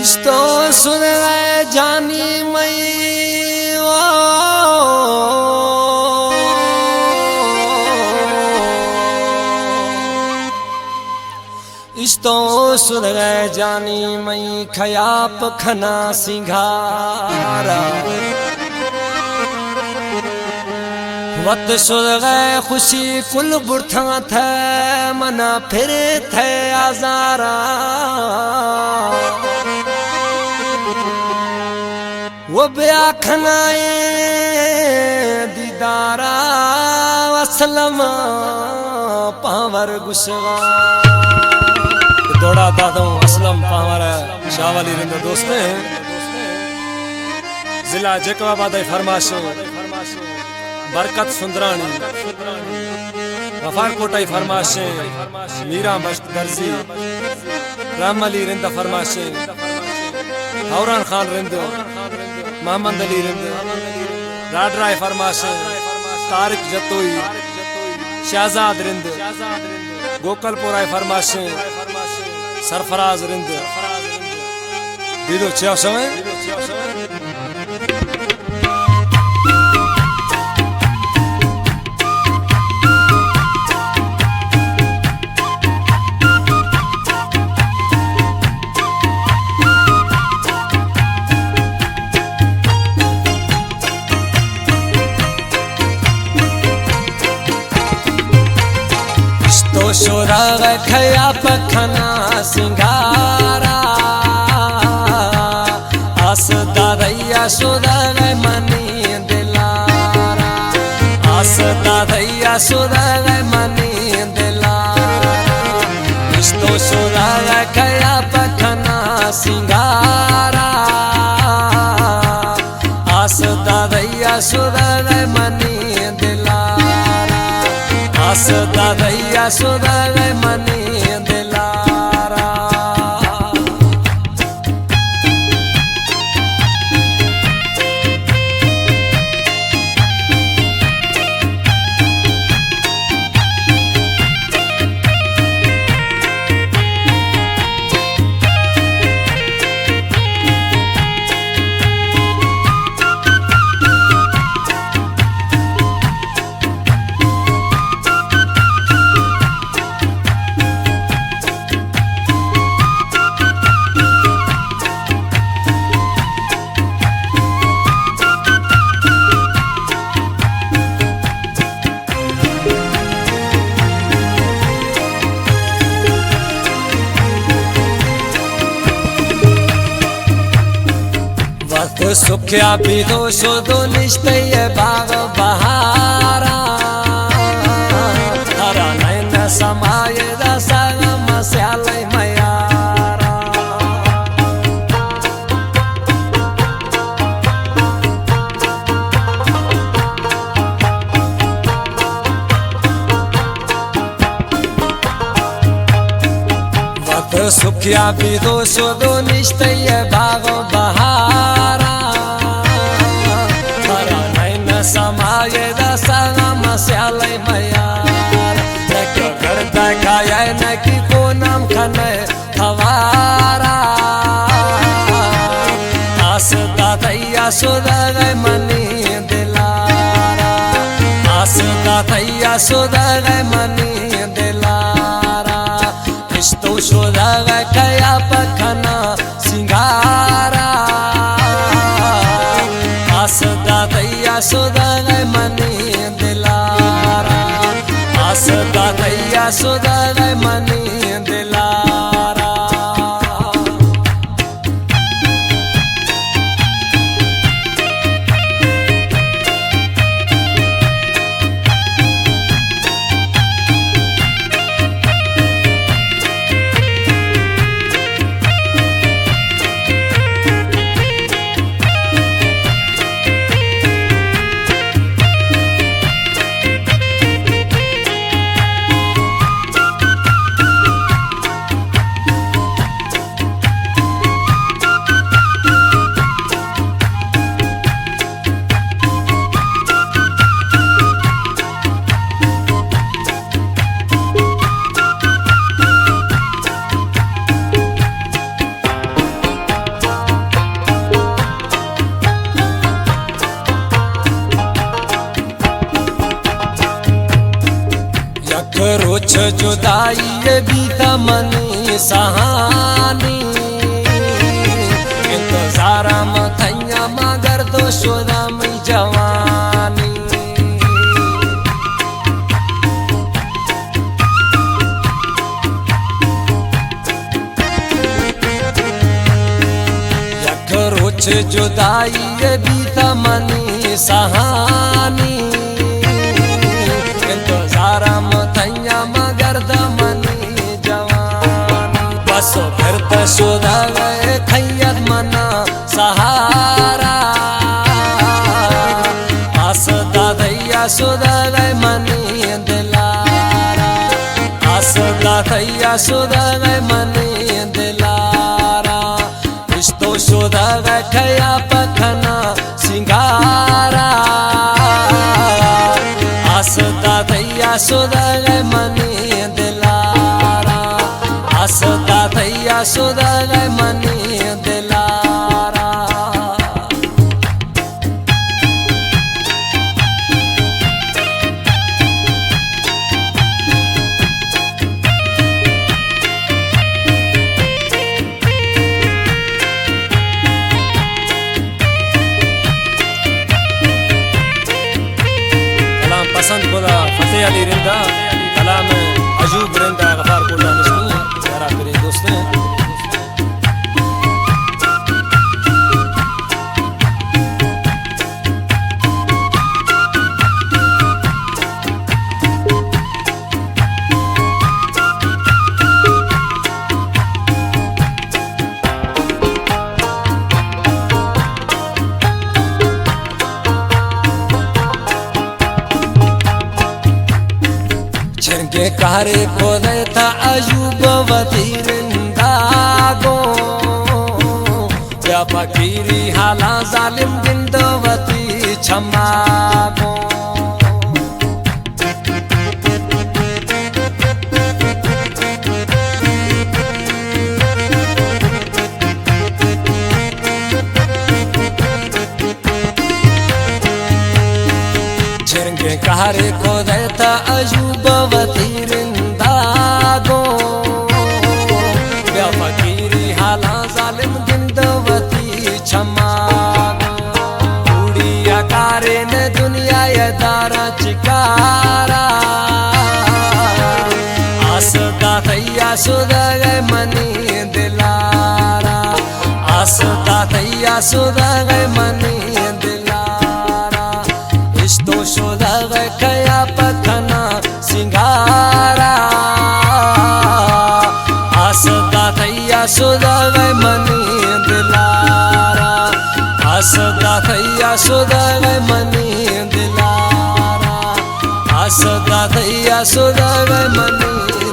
इस्तो सुन जानी मई इस्तो सुन जानी मई खयाप खना सिंघारा वत सुन खुशी कुल बुरथा थे मना फिरे थे आजारा वो ब्या खनाए दीदारा असलम पावर गुस्वा दौड़ा दादों असलम पावर शावाली रिंद दोस्त जिला जैकबाबाद फरमाश बरकत सुंदरानी वफार कोटाई फरमाश मीरा मश्क दर्जी राम अली रिंद फरमाश हौरान खान रिंद मोहम्मद अली रिंद राडराय फरमाश तारिक जतोई शहजाद रिंद गोकलपुराय फरमाश सरफराज रिंद दीदो क्या समय शोरा खया पखना सिंगारा आस दादैया सुदा मनी दिलारा आस दादैया सुदा मनी दिलारा इस्तो शोरा खया पखना सिंगारा आस दादैया सुदा मनी दिलारा आस दादैया सुदा मनी दिलारा सुख्या भी दो शोधो निश्चय बाग बहारा हरा नैन समाय रसग मस्यालय मयारा वत सुख्या भी दो शोधो निश्चय बाग बहारा समाय दसगम स्यालय मयार करता खाया न कि को नाम खने हवारा आस दादैया सुदग मनी दिलारा आस दादैया सुदग मनी दिलारा इस्तो सुदग कया पखना सिंगारा आस दादैया सुदग मनी दिलारा आस दादैया सुदग मनी दिलारा जुदाई ये बीता मनी सहानी इंतजार मथैया मगर तो शुदम जवानी रोच जुदाई ये बीता मनी सहानी इंतजार मथैया मगर दमनी जवानी बस फिर तो शुदा गए खैयत मना सहारा आसदा दैया शुदा गए मनी दिलारा आसदा दैया शुदा गए मनी दिलारा तो शुदा गया पखना सिंगारा आसदा दैया शुदा गए मनी दिलारा आसदा दैया शुदा गए मनी दिलारा पसंद खुदा फतेह अली रिंदा कलाम अजूब रिंदा गफार कुल्ला नस्मी यारा मेरे दोस्त छिनके कारे को देता अजूब वतीरिंदागो या फकीरी हाला जालिम जिंदवती छमागो छिनके कारे को देता अजूब वतीरिंदागो या फकीरी हाला जालिम जिंदवती छमागो उड़िया कारे ने दुनिया ये दारा चिकारा आसदा दैया शुदा गए मनी दिलारा आसदा दैया शुदा गए मनी दिलारा तो शुदा गया पखना सिंगारा आसदा दैया शुदा गए मनी दिलारा आसदा दैया शुदा गए मनी दिलारा आसदा दैया शुदा गए मनी